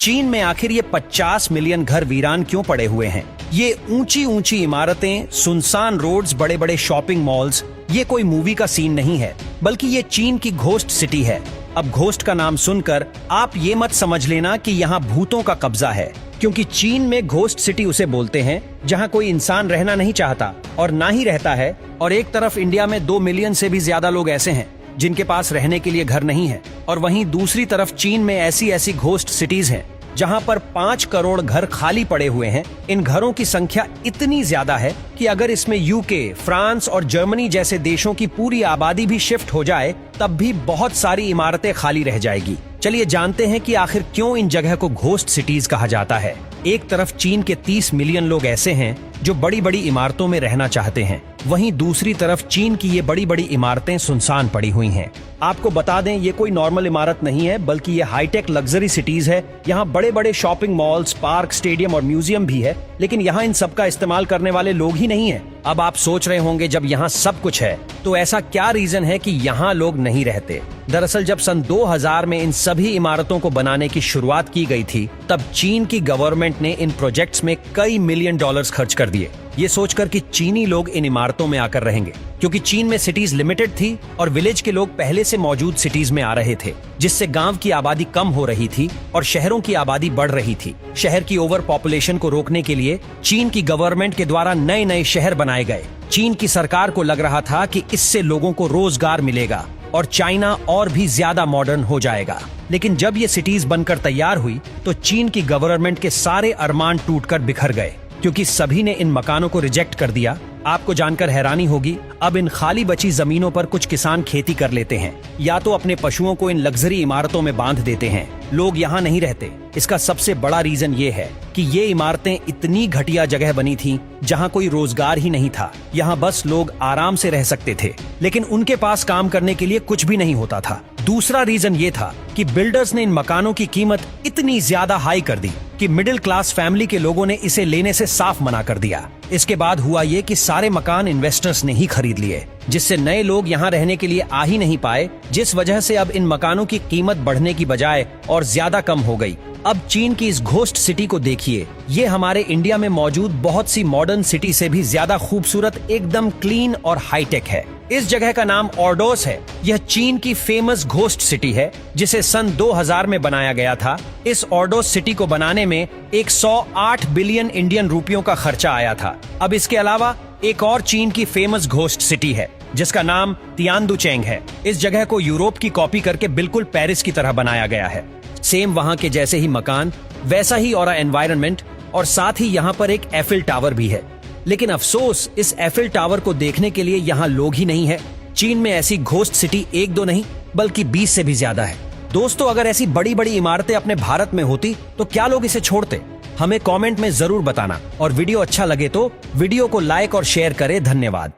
चीन में आखिर ये 50 मिलियन घर वीरान क्यों पड़े हुए हैं? ये ऊंची ऊंची इमारतें, सुनसान रोड्स, बड़े बड़े शॉपिंग मॉल्स, ये कोई मूवी का सीन नहीं है, बल्कि ये चीन की घोस्ट सिटी है। अब घोस्ट का नाम सुनकर आप ये मत समझ लेना कि यहाँ भूतों का कब्जा है, क्योंकि चीन में घोस्ट सिटी उसे बोलते हैं जहाँ कोई इंसान रहना नहीं चाहता और ना ही रहता है। और एक तरफ इंडिया में 2 मिलियन से भी ज्यादा लोग ऐसे हैं जिनके पास रहने के लिए घर नहीं है, और वहीं दूसरी तरफ चीन में ऐसी ऐसी घोस्ट सिटीज हैं जहां पर 5 करोड़ घर खाली पड़े हुए हैं। इन घरों की संख्या इतनी ज्यादा है कि अगर इसमें यूके, फ्रांस और जर्मनी जैसे देशों की पूरी आबादी भी शिफ्ट हो जाए तब भी बहुत सारी इमारतें खाली रह जाएगी। चलिए जानते हैं कि आखिर क्यों इन जगह को घोस्ट सिटीज कहा जाता है। एक तरफ चीन के 30 मिलियन लोग ऐसे हैं जो बड़ी बड़ी इमारतों में रहना चाहते हैं, वहीं दूसरी तरफ चीन की ये बड़ी बड़ी इमारतें सुनसान पड़ी हुई हैं। आपको बता दें, ये कोई नॉर्मल इमारत नहीं है, बल्कि ये हाईटेक लग्जरी सिटीज है। यहाँ बड़े बड़े शॉपिंग मॉल्स, पार्क, स्टेडियम और म्यूजियम भी है, लेकिन यहाँ इन सब का इस्तेमाल करने वाले लोग ही नहीं है। अब आप सोच रहे होंगे, जब यहाँ सब कुछ है तो ऐसा क्या रीजन है कि यहाँ लोग नहीं रहते? दरअसल जब सन 2000 में इन सभी इमारतों को बनाने की शुरुआत की गई थी, तब चीन की गवर्नमेंट ने इन प्रोजेक्ट्स में कई मिलियन डॉलर्स खर्च कर दिए, ये सोचकर कि चीनी लोग इन इमारतों में आकर रहेंगे, क्योंकि चीन में सिटीज लिमिटेड थी और विलेज के लोग पहले से मौजूद सिटीज में आ रहे थे, जिससे गांव की आबादी कम हो रही थी और शहरों की आबादी बढ़ रही थी। शहर की ओवर पॉपुलेशन को रोकने के लिए चीन की गवर्नमेंट के द्वारा नए नए शहर बनाए गए। चीन की सरकार को लग रहा था कि इससे लोगों को रोजगार मिलेगा और चाइना और भी ज्यादा मॉडर्न हो जाएगा। लेकिन जब ये सिटीज बनकर तैयार हुई तो चीन की गवर्नमेंट के सारे अरमान टूटकर बिखर गए, क्योंकि सभी ने इन मकानों को रिजेक्ट कर दिया। आपको जानकर हैरानी होगी, अब इन खाली बची जमीनों पर कुछ किसान खेती कर लेते हैं, या तो अपने पशुओं को इन लग्जरी इमारतों में बांध देते हैं। लोग यहाँ नहीं रहते। इसका सबसे बड़ा रीजन ये है कि ये इमारतें इतनी घटिया जगह बनी थी जहाँ कोई रोजगार ही नहीं था। यहाँ बस लोग आराम से रह सकते थे, लेकिन उनके पास काम करने के लिए कुछ भी नहीं होता था। दूसरा रीजन ये था कि बिल्डर्स ने इन मकानों की कीमत इतनी ज्यादा हाई कर दी कि मिडिल क्लास फैमिली के लोगों ने इसे लेने से साफ मना कर दिया। इसके बाद हुआ ये कि सारे मकान इन्वेस्टर्स ने ही खरीद लिए, जिससे नए लोग यहाँ रहने के लिए आ ही नहीं पाए, जिस वजह से अब इन मकानों की कीमत बढ़ने की बजाय और ज्यादा कम हो गई। अब चीन की इस घोस्ट सिटी को देखिए, ये हमारे इंडिया में मौजूद बहुत सी मॉडर्न सिटी से भी ज्यादा खूबसूरत, एकदम क्लीन और हाईटेक है। इस जगह का नाम ऑर्डोस है। यह चीन की फेमस घोस्ट सिटी है, जिसे सन 2000 में बनाया गया था। इस ऑर्डोस सिटी को बनाने में 108 बिलियन इंडियन रुपयों का खर्चा आया था। अब इसके अलावा एक और चीन की फेमस घोस्ट सिटी है जिसका नाम तियानदुचेंग है। इस जगह को यूरोप की कॉपी करके बिल्कुल पेरिस की तरह बनाया गया है। सेम वहां के जैसे ही मकान, वैसा ही और एनवायरनमेंट, और साथ ही यहाँ पर एक एफिल टावर भी है। लेकिन अफसोस, इस एफिल टावर को देखने के लिए यहाँ लोग ही नहीं है। चीन में ऐसी घोस्ट सिटी 1-2 नहीं बल्कि 20 से भी ज्यादा है। दोस्तों, अगर ऐसी बड़ी बड़ी इमारतें अपने भारत में होती तो क्या लोग इसे छोड़ते? हमें कमेंट में जरूर बताना, और वीडियो अच्छा लगे तो वीडियो को लाइक और शेयर करें। धन्यवाद।